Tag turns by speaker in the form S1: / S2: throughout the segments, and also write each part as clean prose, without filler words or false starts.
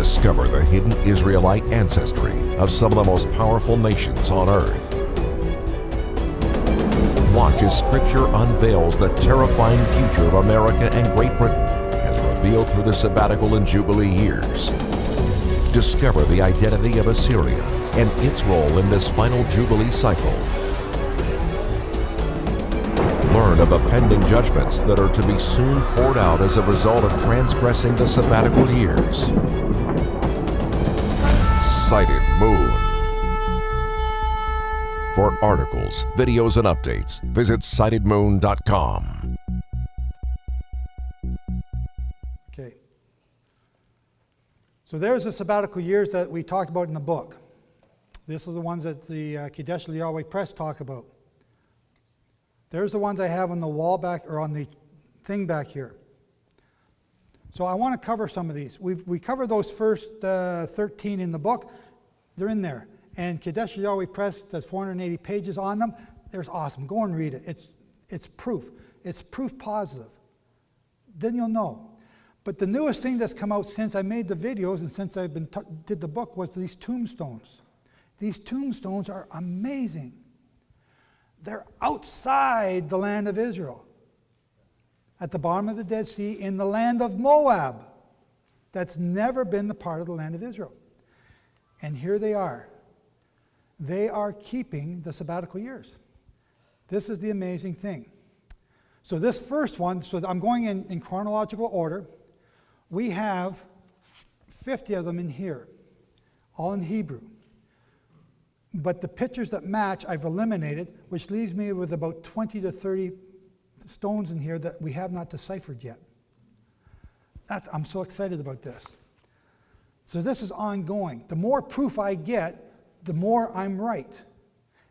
S1: Discover the hidden Israelite ancestry of some of the most powerful nations on earth. Watch as Scripture unveils the terrifying future of America and Great Britain as revealed through the sabbatical and Jubilee years. Discover the identity of Assyria and its role in this final Jubilee cycle. Learn of the pending judgments that are to be soon poured out as a result of transgressing the sabbatical years. Sighted Moon. For articles, videos, and updates, visit sightedmoon.com.
S2: Okay. So there's the sabbatical years that we talked about in the book. This is the ones that the Kadesh Yahweh Press talk about. There's the ones I have on the wall back, or on the thing back here. So I want to cover some of these. We covered those first 13 in the book. They're in there. And Kadesh Yahweh Press does 480 pages on them. They're awesome. Go and read it. It's proof. It's proof positive. Then you'll know. But the newest thing that's come out since I made the videos and since I did the book was these tombstones. These tombstones are amazing. They're outside the land of Israel, at the bottom of the Dead Sea, in the land of Moab. That's never been the part of the land of Israel. And here they are. They are keeping the sabbatical years. This is the amazing thing. So this first one, so I'm going in chronological order. We have 50 of them in here, all in Hebrew. But the pictures that match, I've eliminated, which leaves me with about 20 to 30 stones in here that we have not deciphered yet. I'm so excited about this. So this is ongoing. The more proof I get, the more I'm right.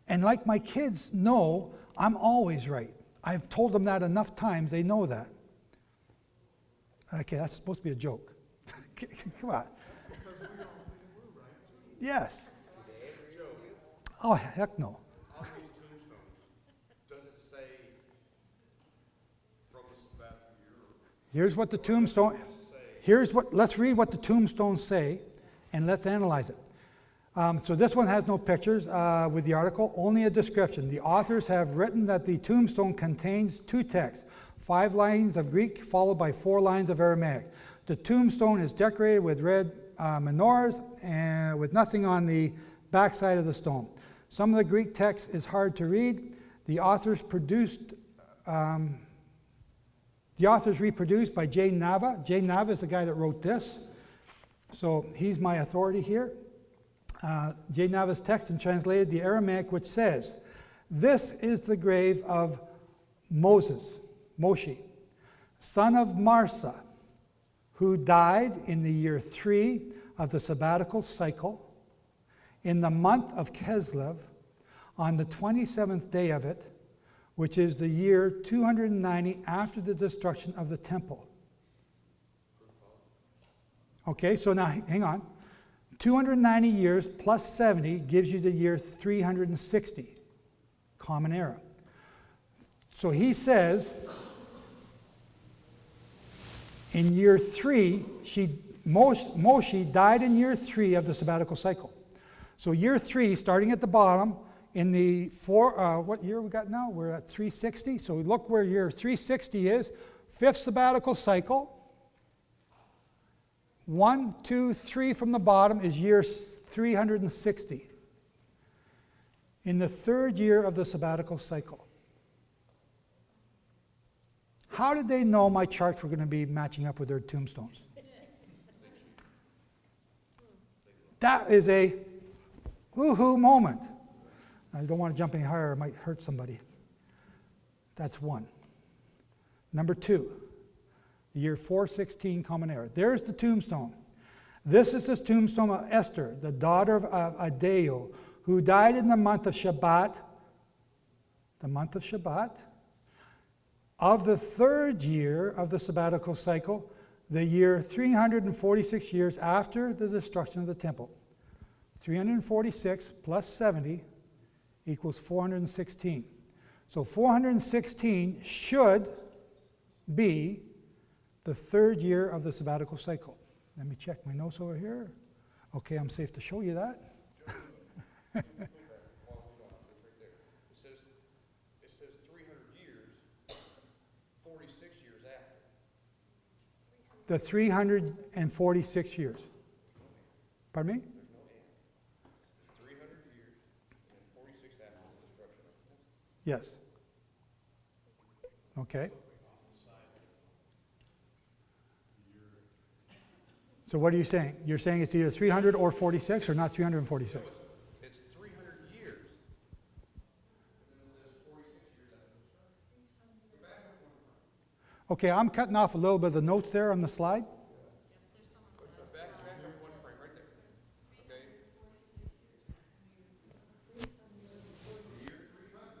S2: And like my kids know, I'm always right. I've told them that enough times, they know that. Okay, that's supposed to be a joke. Come on. Yes. Oh, heck no.
S3: On these tombstones, does it say from the sabbatical year?
S2: Here's what the tombstone, let's read what the tombstones say, and let's analyze it. So this one has no pictures with the article, only a description. The authors have written that the tombstone contains two texts, 5 lines of Greek followed by 4 lines of Aramaic. The tombstone is decorated with red menorahs and with nothing on the backside of the stone. Some of the Greek text is hard to read. The authors reproduced by J. Nava. J. Nava is the guy that wrote this. So he's my authority here. J. Nava's text and translated the Aramaic, which says, "This is the grave of Moshe, son of Marsa, who died in the year 3 of the sabbatical cycle, in the month of Kislev, on the 27th day of it, which is the year 290 after the destruction of the temple." Okay, so now hang on. 290 years plus 70 gives you the year 360, Common Era. So he says, in year 3, Moshe died in year 3 of the sabbatical cycle. So year 3, starting at the bottom, in the what year we got now? We're at 360. So look where year 360 is. 5th sabbatical cycle. 1, 2, 3 from the bottom is year 360. In the 3rd year of the sabbatical cycle. How did they know my charts were going to be matching up with their tombstones? That is a woohoo moment. I don't want to jump any higher, it might hurt somebody. That's 1. Number 2, the year 416 Common Era. There's the tombstone. This is the tombstone of Esther, the daughter of Adeo, who died in the month of Shabbat, of the 3rd year of the sabbatical cycle, the year 346 years after the destruction of the temple. 346 plus 70 equals 416. So 416 should be the 3rd year of the sabbatical cycle. Let me check my notes over here. Okay, I'm safe to show you that.
S3: It says 300 years, 46 years after.
S2: The 346 years. Pardon me?
S3: There's no end. It's 300 years and 46 after the destruction of the temple.
S2: Yes. Okay. So what are you saying? You're saying it's either 300 or 46 or not 346?
S3: It's 300 years. And then it says 46 years after the destruction. Go back up one frame.
S2: Okay, I'm cutting off a little bit of the notes there on the slide.
S3: Back up one frame right there. Okay? The year 300,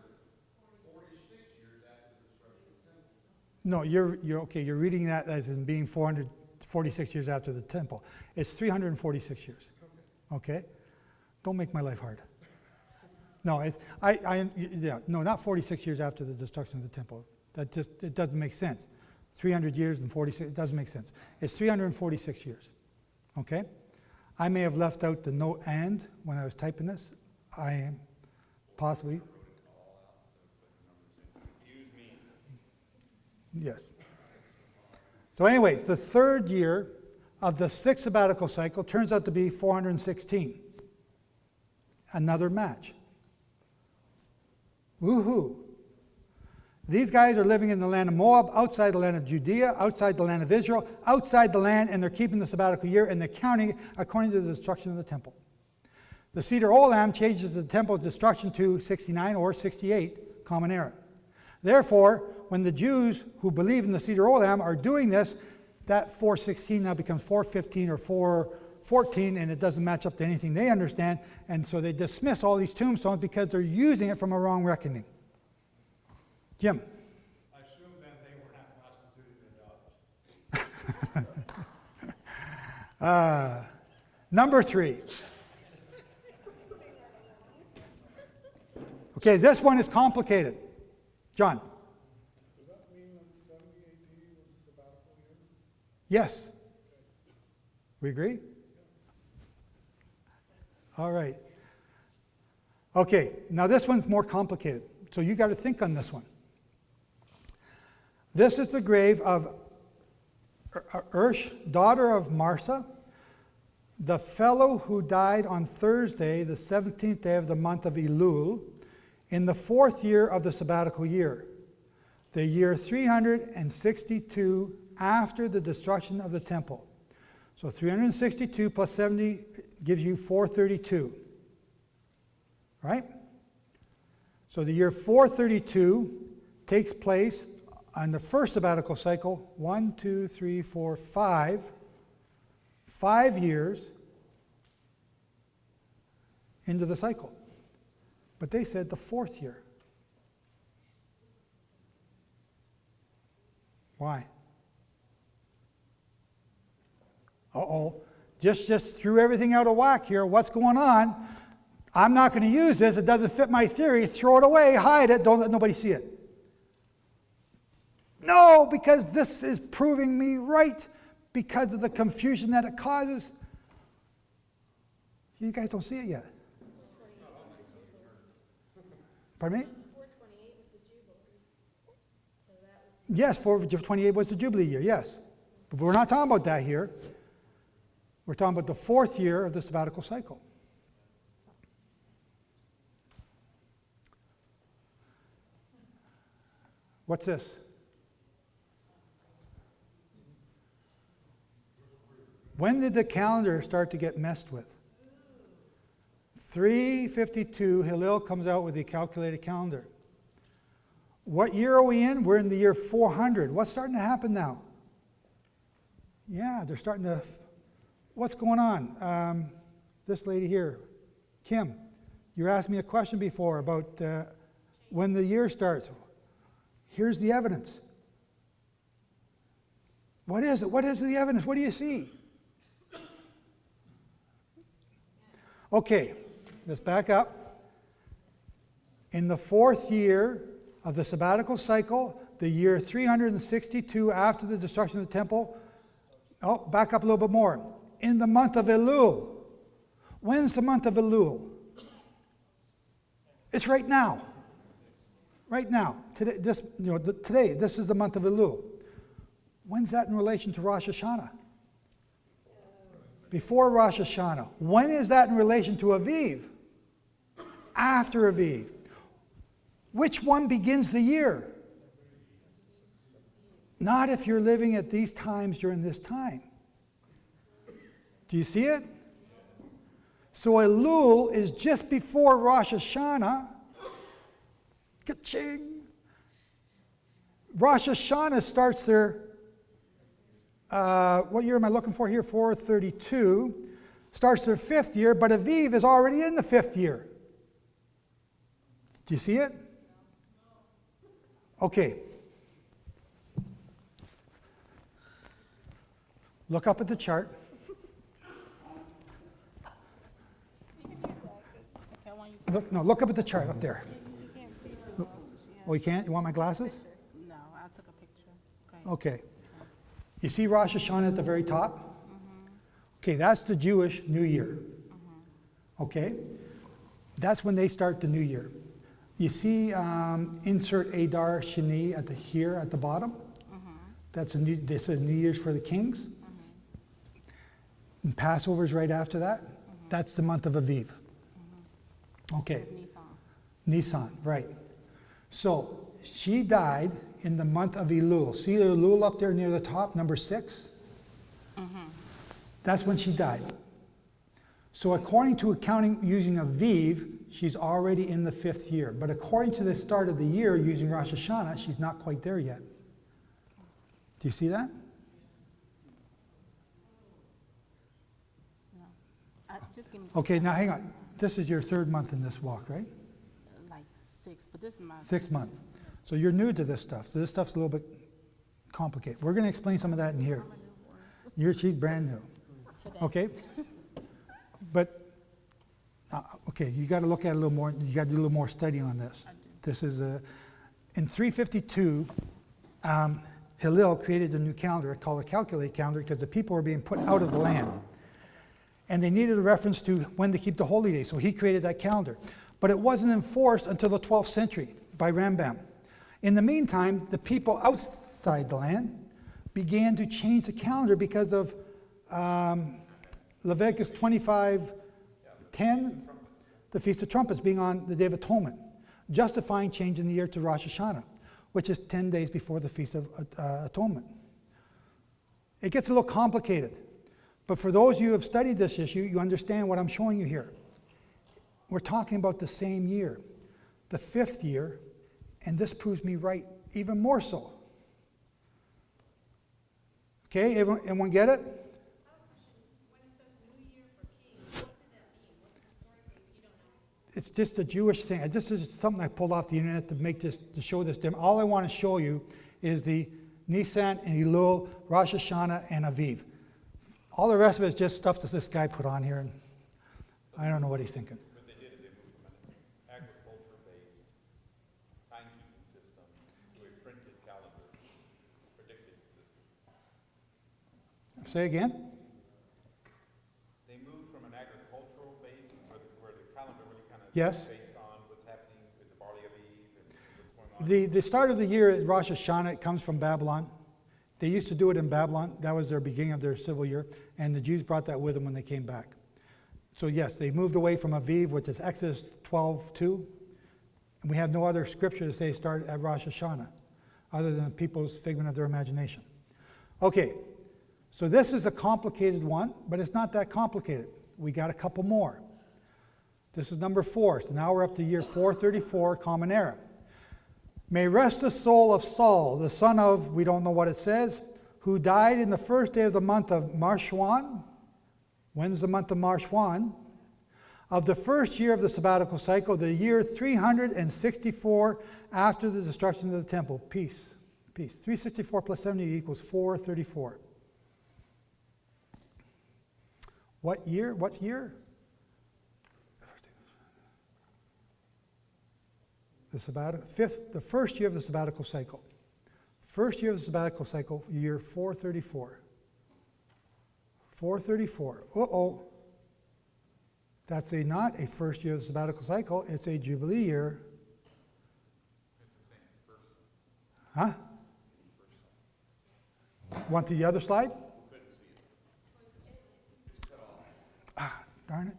S3: 46 years after the destruction of the temple.
S2: No, you're okay. You're reading that as in being 446 years after the temple. It's 346 years. Okay, don't make my life hard. No, no, not 46 years after the destruction of the temple. It doesn't make sense. 300 years and 46. It doesn't make sense. It's 346 years. Okay, I may have left out the note "and" when I was typing this. I am possibly. Yes. So anyways, the third year of the sixth sabbatical cycle turns out to be 416. Another match. Woohoo. These guys are living in the land of Moab, outside the land of Judea, outside the land of Israel, outside the land, and they're keeping the sabbatical year, and they're counting it according to the destruction of the temple. The Cedar Olam changes the temple's destruction to 69 or 68 Common Era. Therefore, when the Jews who believe in the Cedar Olam are doing this, that 416 now becomes 415 or 414, and it doesn't match up to anything they understand, and so they dismiss all these tombstones because they're using it from a wrong reckoning. Jim?
S4: I assume then they were not constituted their daughters.
S2: Number 3. Okay, this one is complicated. John?
S4: Does that mean that 70 AD was a sabbatical year?
S2: Yes. We agree? All right. Okay, now this one's more complicated, so you got to think on this one. This is the grave of Ursh, daughter of Marsa, the fellow who died on Thursday, the 17th day of the month of Elul, in the 4th year of the sabbatical year, the year 362 after the destruction of the temple. So 362 plus 70 gives you 432. Right? So the year 432 takes place on the first sabbatical cycle, 1, 2, 3, 4, 5. 5 years into the cycle. But they said the 4th year. Why? Uh-oh. Just threw everything out of whack here. What's going on? I'm not going to use this. It doesn't fit my theory. Throw it away. Hide it. Don't let nobody see it. No, because this is proving me right because of the confusion that it causes. You guys don't see it yet. Pardon me?
S5: 428 was the Jubilee. So that was
S2: Yes, 428 was the Jubilee year, yes. But we're not talking about that here. We're talking about the 4th year of the sabbatical cycle. What's this? When did the calendar start to get messed with? 352, Hillel comes out with the calculated calendar. What year are we in? We're in the year 400. What's starting to happen now? Yeah, they're starting to... What's going on? This lady here, Kim, you asked me a question before about when the year starts. Here's the evidence. What is it? What is the evidence? What do you see? Okay, let's back up. In the 4th year of the sabbatical cycle, the year 362 after the destruction of the temple, Oh, back up a little bit more. In the month of Elul. When's the month of Elul? It's right now. Right now. Today, this is the month of Elul. When's that in relation to Rosh Hashanah? Before Rosh Hashanah. When is that in relation to Aviv? After Aviv. Which one begins the year? Not if you're living at these times during this time. Do you see it? So Elul is just before Rosh Hashanah. Ka-ching! Rosh Hashanah starts their, what year am I looking for here? 432. Starts their 5th year, but Aviv is already in the 5th year. Do you see it? Okay. Look up at the chart. Look up at the chart up there. Oh, you can't? You want my glasses?
S6: No, I took a picture. Okay.
S2: Okay. You see Rosh Hashanah at the very top? Okay, that's the Jewish New Year. Okay? That's when they start the New Year. You see insert Adar Shani here at the bottom? This is New Year's for the kings. And Passover's right after that. That's the month of Aviv. Okay. Nisan, right. So she died in the month of Elul. See Elul up there near the top, number 6? That's when she died. So according to accounting using Aviv, she's already in the 5th year. But according to the start of the year using Rosh Hashanah, she's not quite there yet. Do you see that?
S6: No. Just give me
S2: Okay, now hang on. This is your 3rd month in this walk, right?
S6: like 6, but this is my
S2: 6th month. So you're new to this stuff. So this stuff's a little bit complicated. We're going to explain some of that in here. She's brand new.
S6: today.
S2: Okay? But, okay, you got to look at it a little more. You got to do a little more study on this.
S6: I do.
S2: This is in 352, Hillel created a new calendar called a calculated calendar because the people were being put out of the land. And they needed a reference to when to keep the holy days, so he created that calendar. But it wasn't enforced until the 12th century by Rambam. In the meantime, the people outside the land began to change the calendar because of Leviticus 25:10, the Feast of Trumpets being on the Day of Atonement, justifying changing the year to Rosh Hashanah, which is 10 days before the Feast of Atonement. It gets a little complicated, but for those of you who have studied this issue, you understand what I'm showing you here. We're talking about the same year, the 5th year, and this proves me right even more so. Okay, everyone get it? It's just a Jewish thing. This is something I pulled off the internet to make this, to show this. All I want to show you is the Nisan and Elul, Rosh Hashanah, and Aviv. All the rest of it is just stuff that this guy put on here, and I don't know what he's thinking.
S3: What they did is they moved from an agriculture-based timekeeping system to a printed calendar, predictive system.
S2: Say again?
S3: They moved from an agricultural base where the calendar really kind of
S2: Yes.
S3: is based on what's happening, is the barley of Eve and what's going on.
S2: The start of the year at Rosh Hashanah, it comes from Babylon. They used to do it in Babylon. That was their beginning of their civil year, and the Jews brought that with them when they came back. So yes, they moved away from Aviv, which is Exodus 12:2, and we have no other scripture to say start at Rosh Hashanah, other than people's figment of their imagination. Okay, so this is a complicated one, but it's not that complicated. We got a couple more. This is number 4, so now we're up to year 434, Common Era. May rest the soul of Saul, the son of, we don't know what it says, who died in the first day of the month of Marshwan. When's the month of Marshwan? Of the first year of the sabbatical cycle, the year 364 after the destruction of the temple. Peace. 364 plus 70 equals 434. What year? The first year of the sabbatical cycle. First year of the sabbatical cycle, year 434. 434. Uh-oh. That's not a first year of the sabbatical cycle. It's a Jubilee year. Huh? Want the other slide? Ah, darn it.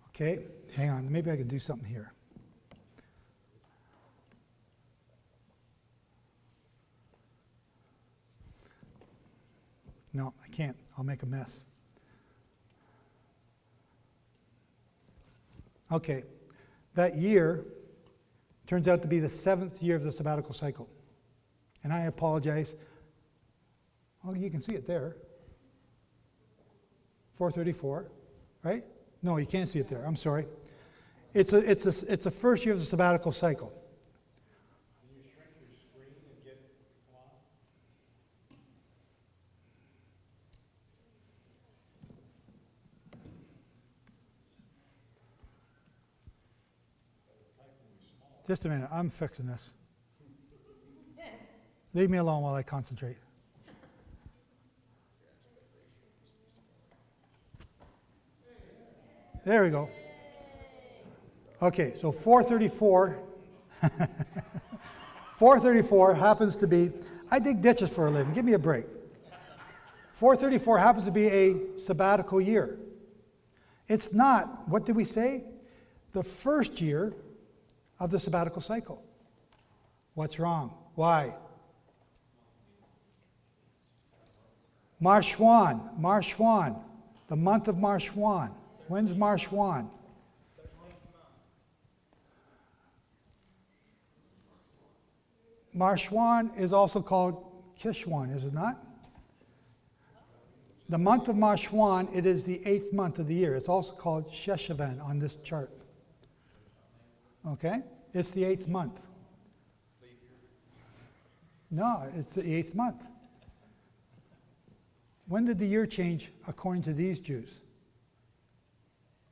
S2: Okay, hang on. Maybe I can do something here. No, I can't. I'll make a mess. Okay, that year turns out to be the 7th year of the sabbatical cycle. And I apologize. Well, you can see it there. 434, right? No, you can't see it there. I'm sorry. It's the first year of the sabbatical cycle.
S4: Can you shrink your screen and get on?
S2: Just a minute. I'm fixing this. Leave me alone while I concentrate. There we go. Okay, so 434. 434 happens to be, I dig ditches for a living. Give me a break. 434 happens to be a sabbatical year. It's not, what did we say? The first year of the sabbatical cycle. What's wrong? Why? Marshwan, the month of Marshwan. When's Marshwan? Marshwan is also called Kishwan, is it not? The month of Marshwan, it is the 8th month of the year. It's also called Sheshavan on this chart. Okay? It's the 8th month. No, it's the 8th month. When did the year change according to these Jews?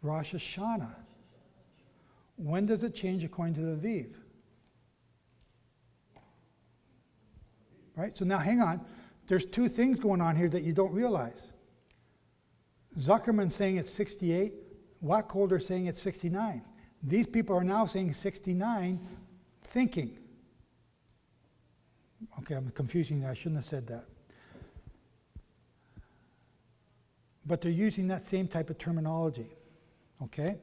S2: Rosh Hashanah. When does it change according to the Aviv? Right? So now hang on. There's two things going on here that you don't realize. Zuckerman saying it's 68, Wackholder saying it's 69. These people are now saying 69 thinking. Okay, I'm confusing you. I shouldn't have said that. But they're using that same type of terminology. Okay?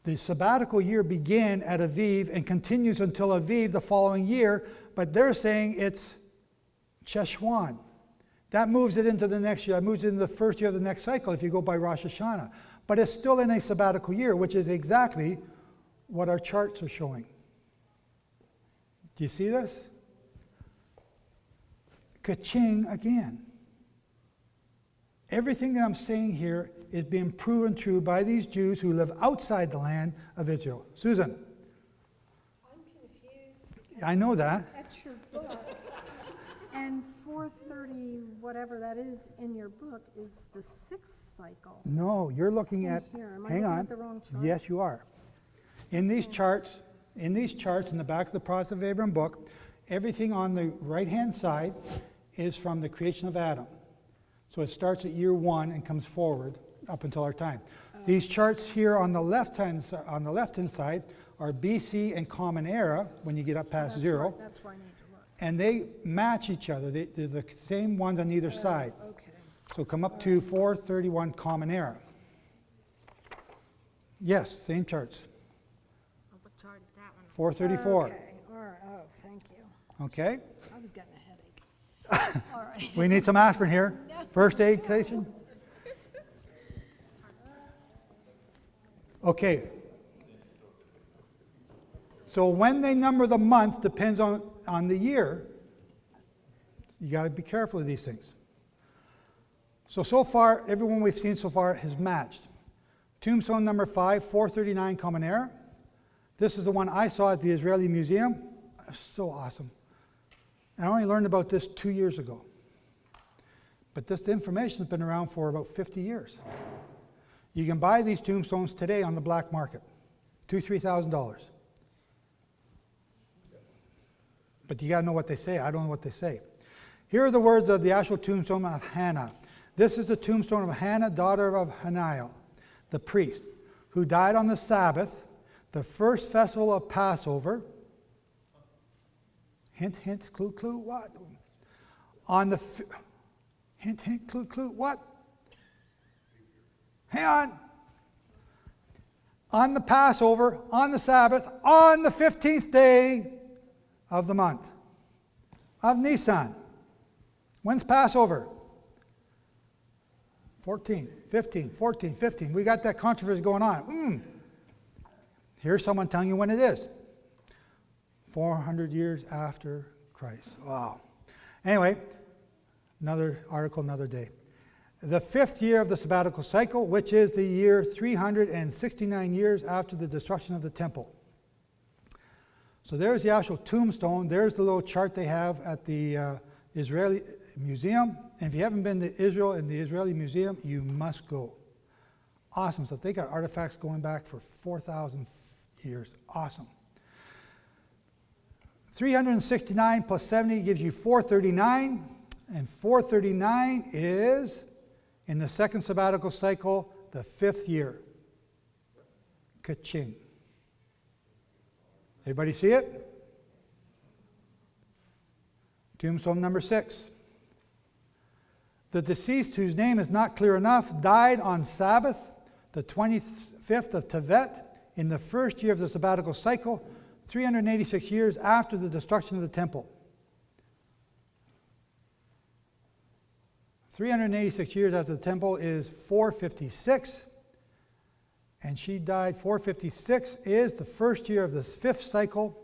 S2: The sabbatical year began at Aviv and continues until Aviv the following year, but they're saying it's Cheshwan. That moves it into the next year. It moves it into the first year of the next cycle if you go by Rosh Hashanah. But it's still in a sabbatical year, which is exactly what our charts are showing. Do you see this? Ka-ching again. Everything that I'm saying here is being proven true by these Jews who live outside the land of Israel. Susan?
S5: I'm confused.
S2: I know that.
S5: That's your book. And 430, whatever that is in your book, is the 6th cycle.
S2: No, you're looking
S5: In
S2: at,
S5: here. Am I
S2: hang
S5: looking
S2: on.
S5: at the wrong chart?
S2: Yes, you are. In these charts, in the back of the Prophets of Abraham book, everything on the right-hand side is from the creation of Adam. So it starts at year 1 and comes forward up until our time. These charts here on the left-hand side are BC and Common Era when you get up past 0.
S5: That's where I need to look.
S2: And they match each other. They're the same ones on either side.
S5: Okay.
S2: So come up to 431 Common Era. Yes, same charts.
S6: Oh, what chart is that one?
S2: 434.
S5: Okay. All right. Oh, thank you.
S2: Okay?
S5: I was getting a headache. All right.
S2: We need some aspirin here. First aid station. Okay. So when they number the month depends on the year. You got to be careful of these things. So far, everyone we've seen so far has matched. Tombstone number 5, 439 Common Era. This is the one I saw at the Israeli Museum. So awesome. I only learned about this 2 years ago. But this information has been around for about 50 years. You can buy these tombstones today on the black market, $2,000 to $3,000. But you got to know what they say. I don't know what they say. Here are the words of the actual tombstone of Hanna. This is the tombstone of Hanna, daughter of Hanna, the priest, who died on the Sabbath, the first festival of Passover. Hint, hint, clue, clue, what? On the, hint, hint, clue, clue, what? Hang on. On the Passover, on the Sabbath, on the 15th day of the month of Nisan. When's Passover? 14, 15, 14, 15. We got that controversy going on. Here's someone telling you when it is. 400 years after Christ. Wow. Anyway, another article, another day. The 5th year of the sabbatical cycle, which is the year 369 years after the destruction of the temple. So there's the actual tombstone. There's the little chart they have at the Israeli Museum. And if you haven't been to Israel and the Israeli Museum, you must go. Awesome stuff. They got artifacts going back for 4,000 years. Awesome. 369 plus 70 gives you 439. And 439 is, in the second sabbatical cycle, the 5th year. Ka-ching. Everybody see it? Tombstone number 6. The deceased, whose name is not clear enough, died on Sabbath, the 25th of Tevet, in the 1st year of the sabbatical cycle, 386 years after the destruction of the temple. 386 years after the temple is 456, and she died. 456 is the 1st year of the 5th cycle,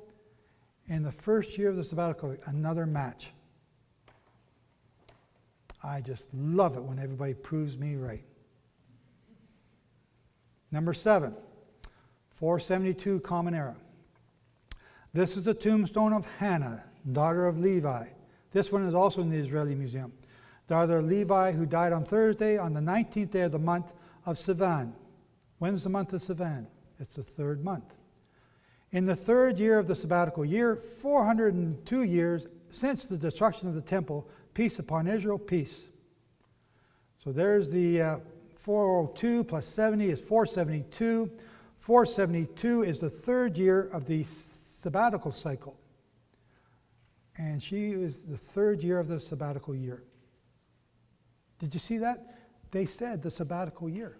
S2: and the 1st year of the sabbatical, another match. I just love it when everybody proves me right. Number 7, 472 Common Era. This is the tombstone of Hanna, daughter of Levi. This one is also in the Israeli Museum. Daughter of Levi, who died on Thursday on the 19th day of the month of Sivan. When's the month of Sivan? It's the 3rd month. In the 3rd year of the sabbatical year, 402 years since the destruction of the temple, peace upon Israel, peace. So there's the 402 plus 70 is 472. 472 is the 3rd year of the sabbatical cycle. And she is the 3rd year of the sabbatical year. Did you see that? They said the sabbatical year.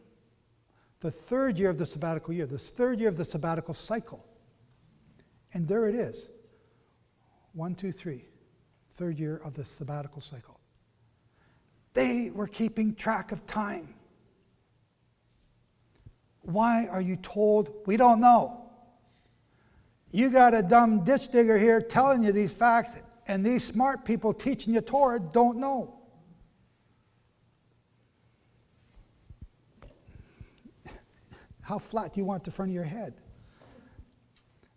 S2: The 3rd year of the sabbatical year. The 3rd year of the sabbatical cycle. And there it is. 1, 2, 3. 3rd year of the sabbatical cycle. They were keeping track of time. Why are you told we don't know? You got a dumb ditch digger here telling you these facts, and these smart people teaching you Torah don't know. How flat do you want the front of your head?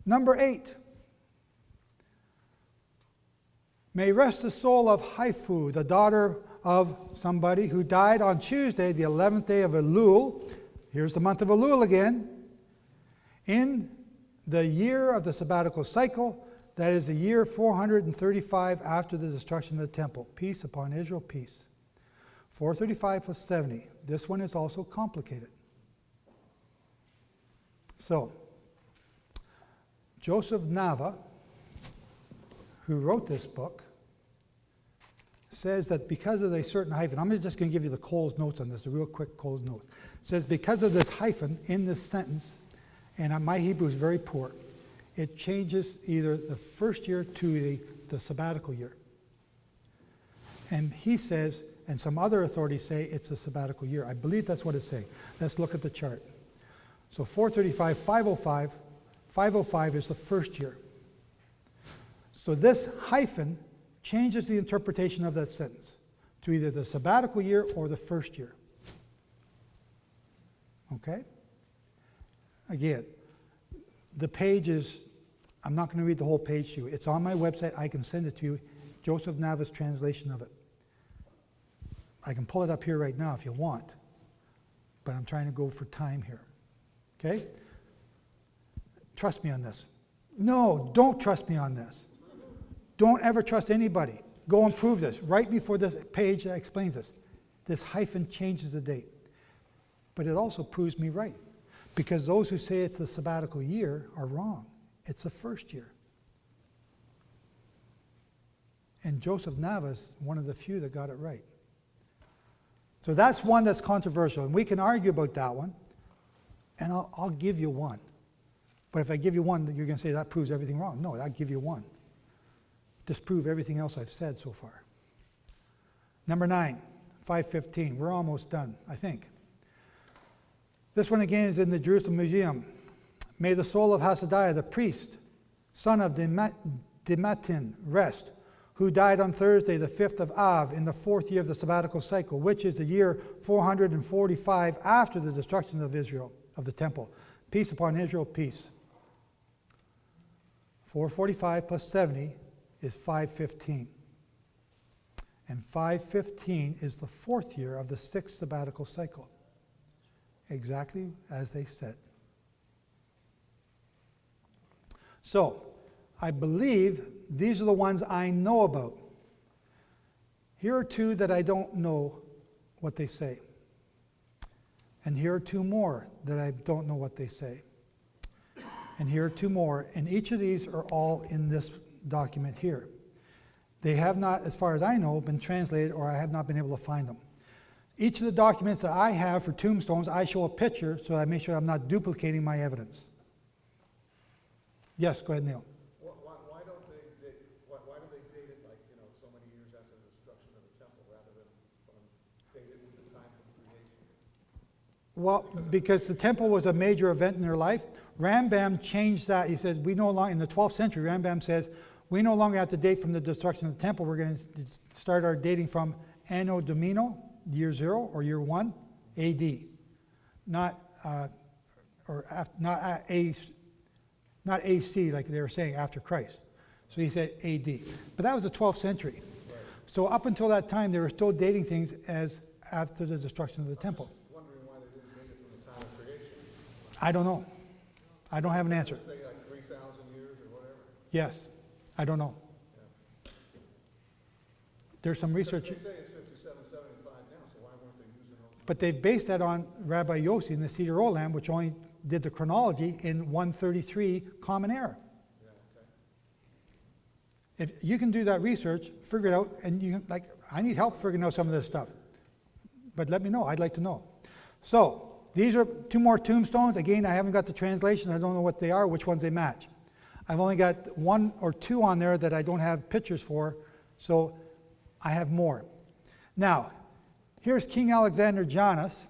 S2: Number 8. May rest the soul of Haifu, the daughter of somebody who died on Tuesday, the 11th day of Elul. Here's the month of Elul again. In the year of the sabbatical cycle, that is the year 435 after the destruction of the temple. Peace upon Israel, peace. 435 plus 70. This one is also complicated. So, Joseph Nava, who wrote this book, says that because of a certain hyphen, I'm just going to give you the Cole's notes on this, a real quick Cole's notes. It says because of this hyphen in this sentence, and my Hebrew is very poor, it changes either the 1st year to the sabbatical year. And he says, and some other authorities say it's the sabbatical year. I believe that's what it's saying. Let's look at the chart. So 435, 505, 505 is the 1st year. So this hyphen changes the interpretation of that sentence to either the sabbatical year or the 1st year. Okay? Again, the page is, I'm not going to read the whole page to you. It's on my website. I can send it to you. Joseph Nava's translation of it. I can pull it up here right now if you want, but I'm trying to go for time here. Okay? Trust me on this. No, don't trust me on this. Don't ever trust anybody. Go and prove this. Right before this page that explains this. This hyphen changes the date. But it also proves me right. Because those who say it's the sabbatical year are wrong. It's the first year. And Joseph Navas, one of the few that got it right. So that's one that's controversial. And we can argue about that one. And I'll give you one. But if I give you one, you're going to say that proves everything wrong. No, I'll give you one. Disprove everything else I've said so far. Number 9, 5:15. We're almost done, I think. This one again is in the Jerusalem Museum. May the soul of Hasadiah, the priest, son of Dimatin, rest, who died on Thursday, the 5th of Av, in the 4th year of the sabbatical cycle, which is the year 445 after the destruction of Israel, of the temple. Peace upon Israel, peace. 445 plus 70 is 515. And 515 is the 4th year of the 6th sabbatical cycle. Exactly as they said. So, I believe these are the ones I know about. Here are 2 that I don't know what they say. And here are 2 more that I don't know what they say. And here are 2 more. And each of these are all in this document here. They have not, as far as I know, been translated, or I have not been able to find them. Each of the documents that I have for tombstones, I show a picture so I make sure I'm not duplicating my evidence. Yes, go ahead, Neil.
S4: Why do they date it like, so many years after the destruction of the temple rather than date it with the time from creation?
S2: Well, because the temple was a major event in their life. Rambam changed that. He says, we no longer, in the 12th century, Rambam says, we no longer have to date from the destruction of the temple. We're going to start our dating from Anno Domini, year 0 or year 1, AD. Not AC like they were saying after Christ. So he said AD. But that was the 12th century. Right. So up until that time, they were still dating things as after the destruction of the temple.
S4: Wondering why they didn't date it from the time of creation.
S2: I don't know. I don't have an answer.
S4: Say like 3,000 years or whatever.
S2: Yes, I don't know.
S4: Yeah.
S2: There's some research.
S4: They say it's 5775 now, so why weren't they using those?
S2: But they based that on Rabbi Yossi in the Cedar Olam, which only did the chronology in 133 Common Era.
S4: Yeah, okay.
S2: If you can do that research, figure it out, and you like, I need help figuring out some of this stuff. But let me know. I'd like to know. So these are 2 more tombstones. Again, I haven't got the translation. I don't know what they are, which ones they match. I've only got 1 or 2 on there that I don't have pictures for, so I have more. Now, here's King Alexander Jonas,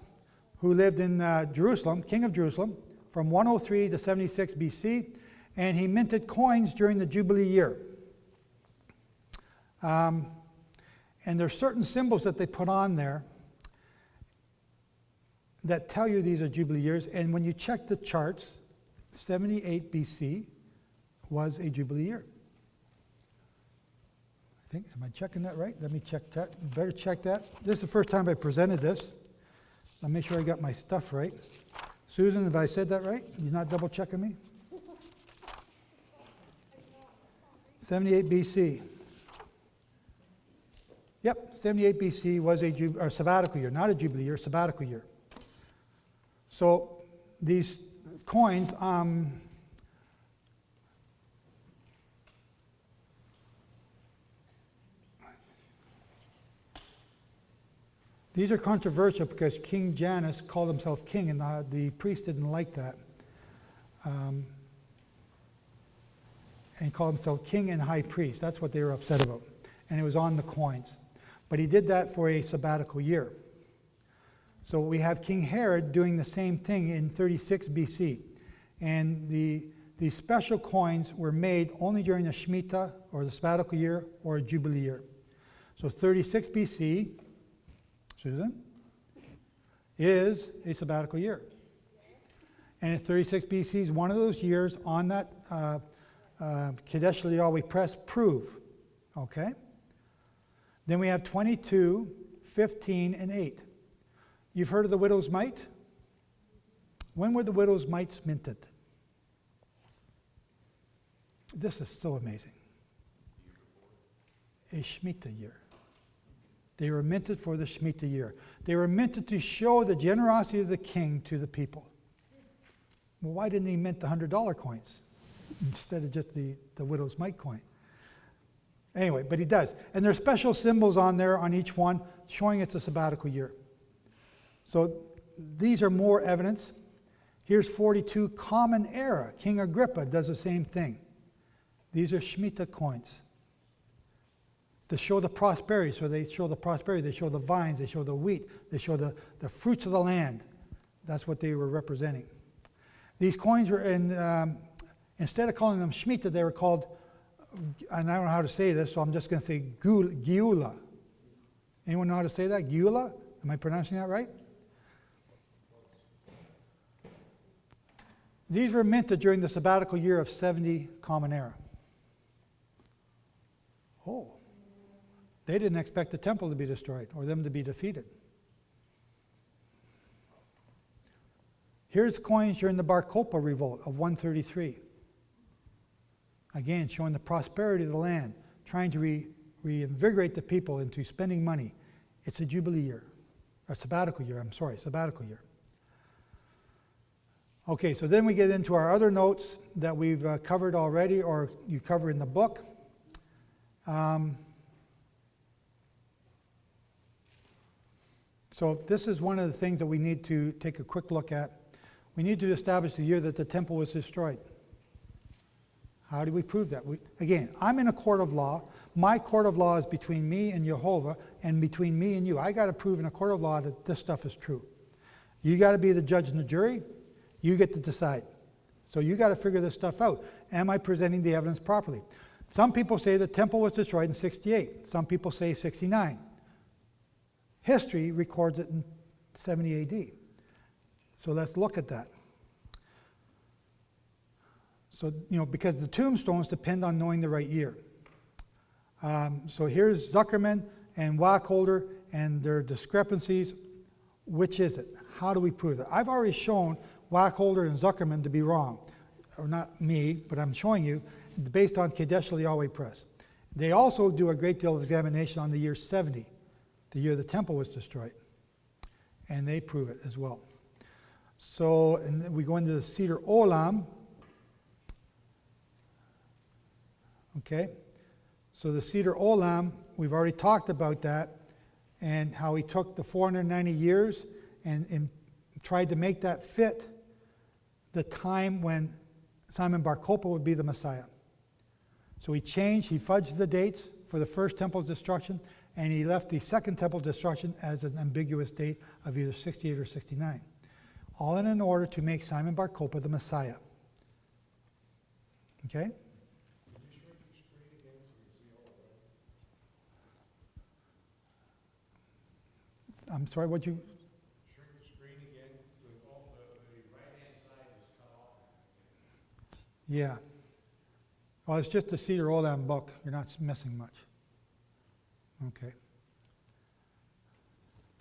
S2: who lived in Jerusalem, king of Jerusalem, from 103 to 76 BC, and he minted coins during the Jubilee year. And there's certain symbols that they put on there that tell you these are Jubilee years, and when you check the charts, 78 BC was a Jubilee year. I think, am I checking that right? Let me check that. Better check that. This is the first time I presented this. I'll make sure I got my stuff right. Susan, have I said that right? You're not double checking me? 78 BC. Yep, 78 BC was a sabbatical year, not a Jubilee year, sabbatical year. So these coins, these are controversial because King Janus called himself king, and the priest didn't like that. And he called himself king and high priest. That's what they were upset about. And it was on the coins. But he did that for a sabbatical year. So we have King Herod doing the same thing in 36 BC. And the special coins were made only during the Shemitah, or the sabbatical year, or a Jubilee year. So 36 BC, Susan, is a sabbatical year. And in 36 BC is one of those years on that Kadesh Yahweh press prove. Okay? Then we have 22, 15, and 8. You've heard of the widow's mite? When were the widow's mites minted? This is so amazing. a Shemitah year. They were minted for the Shemitah year. They were minted to show the generosity of the king to the people. Well, why didn't he mint the $100 coins instead of just the widow's mite coin? Anyway, but he does. And there's special symbols on there on each one showing it's a sabbatical year. So these are more evidence. Here's 42 Common Era. King Agrippa does the same thing. These are Shemitah coins to show the prosperity. So they show the prosperity. They show the vines. They show the wheat. They show the fruits of the land. That's what they were representing. These coins were in, instead of calling them Shemitah, they were called, and I don't know how to say this, so I'm just going to say Geula. Anyone know how to say that? Geula? Am I pronouncing that right? These were minted during the sabbatical year of 70 Common Era. Oh, they didn't expect the temple to be destroyed or them to be defeated. Here's coins during the Bar Kokhba revolt of 133. Again, showing the prosperity of the land, trying to reinvigorate the people into spending money. It's a Jubilee year, or sabbatical year, sabbatical year. Okay, so then we get into our other notes that we've covered already, or you cover in the book. So this is one of the things that we need to take a quick look at. We need to establish the year that the temple was destroyed. How do we prove that? Again, I'm in a court of law. My court of law is between me and Jehovah and between me and you. I got to prove in a court of law that this stuff is true. You got to be the judge and the jury. You get to decide. So you got to figure this stuff out. Am I presenting the evidence properly? Some people say the temple was destroyed in 68. Some people say 69. History records it in 70 AD. So let's look at that. So, because the tombstones depend on knowing the right year. So here's Zuckerman and Wacholder and their discrepancies. Which is it? How do we prove it? I've already shown Wacholder and Zuckerman to be wrong. Or not me, but I'm showing you based on Kadesh Yahweh Press. They also do a great deal of examination on the year 70, the year the temple was destroyed. And they prove it as well. So and we go into the Seder Olam. Okay, so the Seder Olam, we've already talked about that and how he took the 490 years and tried to make that fit the time when Simon Bar Kokhba would be the Messiah. So he fudged the dates for the first temple's destruction, and he left the second temple's destruction as an ambiguous date of either 68 or 69. All in order to make Simon Bar Kokhba the Messiah. Okay? I'm sorry, what you?
S3: Shrink the screen again, so the right-hand side is cut off.
S2: Yeah. Well, it's just the Seder Olam book. You're not missing much. Okay.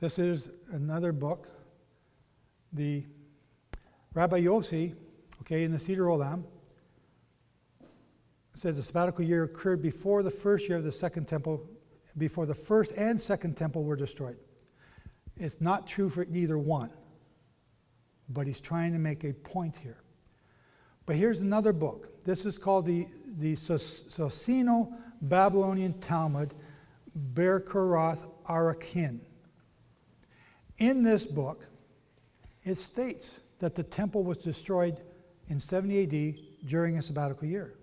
S2: This is another book. The Rabbi Yossi, in the Seder Olam, says the sabbatical year occurred before the first year of the second temple, before the first and second temple were destroyed. It's not true for either one, but he's trying to make a point here. But here's another book. This is called the Socino-Babylonian Talmud, Ber Korath Arakin. In this book, it states that the temple was destroyed in 70 AD during a sabbatical year.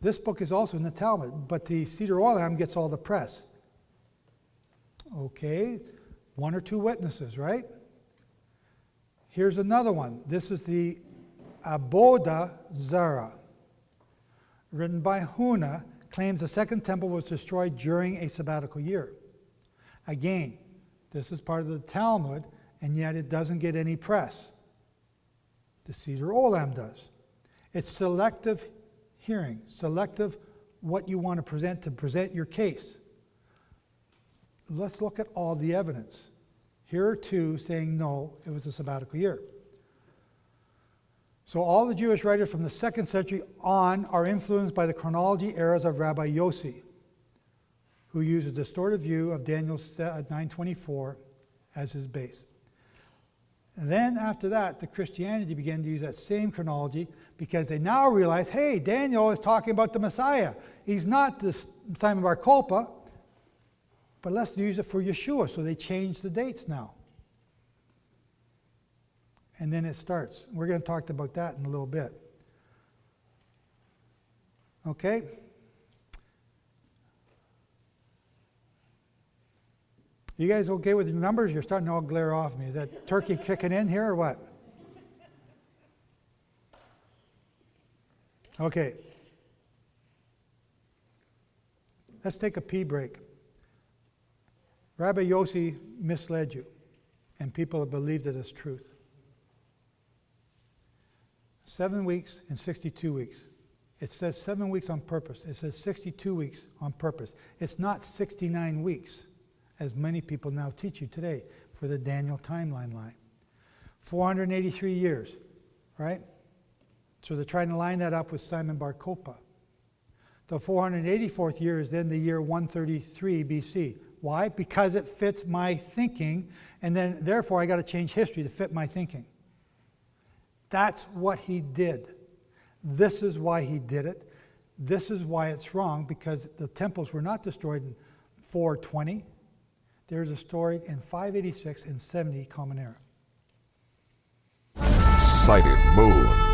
S2: This book is also in the Talmud, but the Seder Olam gets all the press. Okay, one or two witnesses, right? Here's another one. This is the Aboda Zara, written by Hanna, claims the second temple was destroyed during a sabbatical year. Again, this is part of the Talmud, and yet it doesn't get any press. The Seder Olam does. It's selective hearing, selective what you want to present your case. Let's look at all the evidence. Here are two saying no, it was a sabbatical year. So all the Jewish writers from the 2nd century on are influenced by the chronology eras of Rabbi Yossi. who used a distorted view of Daniel 9:24 as his base. And then after that, the Christianity began to use that same chronology because they now realize, hey, Daniel is talking about the Messiah. He's not the Simon Bar Kokhba, but let's use it for Yeshua. So they changed the dates now. And then it starts. We're going to talk about that in a little bit. Okay? You guys okay with your numbers? You're starting to all glare off me. Is that turkey kicking in here or what? Okay. Let's take a pee break. Rabbi Yossi misled you, and people have believed it as truth. 7 weeks and 62 weeks. It says 7 weeks on purpose. It says 62 weeks on purpose. It's not 69 weeks, as many people now teach you today for the Daniel timeline line. 483 years, right? So they're trying to line that up with Simon Bar Kokhba. The 484th year is then the year 133 BC. Why? Because it fits my thinking, and then therefore I got to change history to fit my thinking. That's what he did. This is why he did it. This is why it's wrong, because the temples were not destroyed in 420. They were destroyed in 586 and 70 Common Era.
S1: Sighted Moon.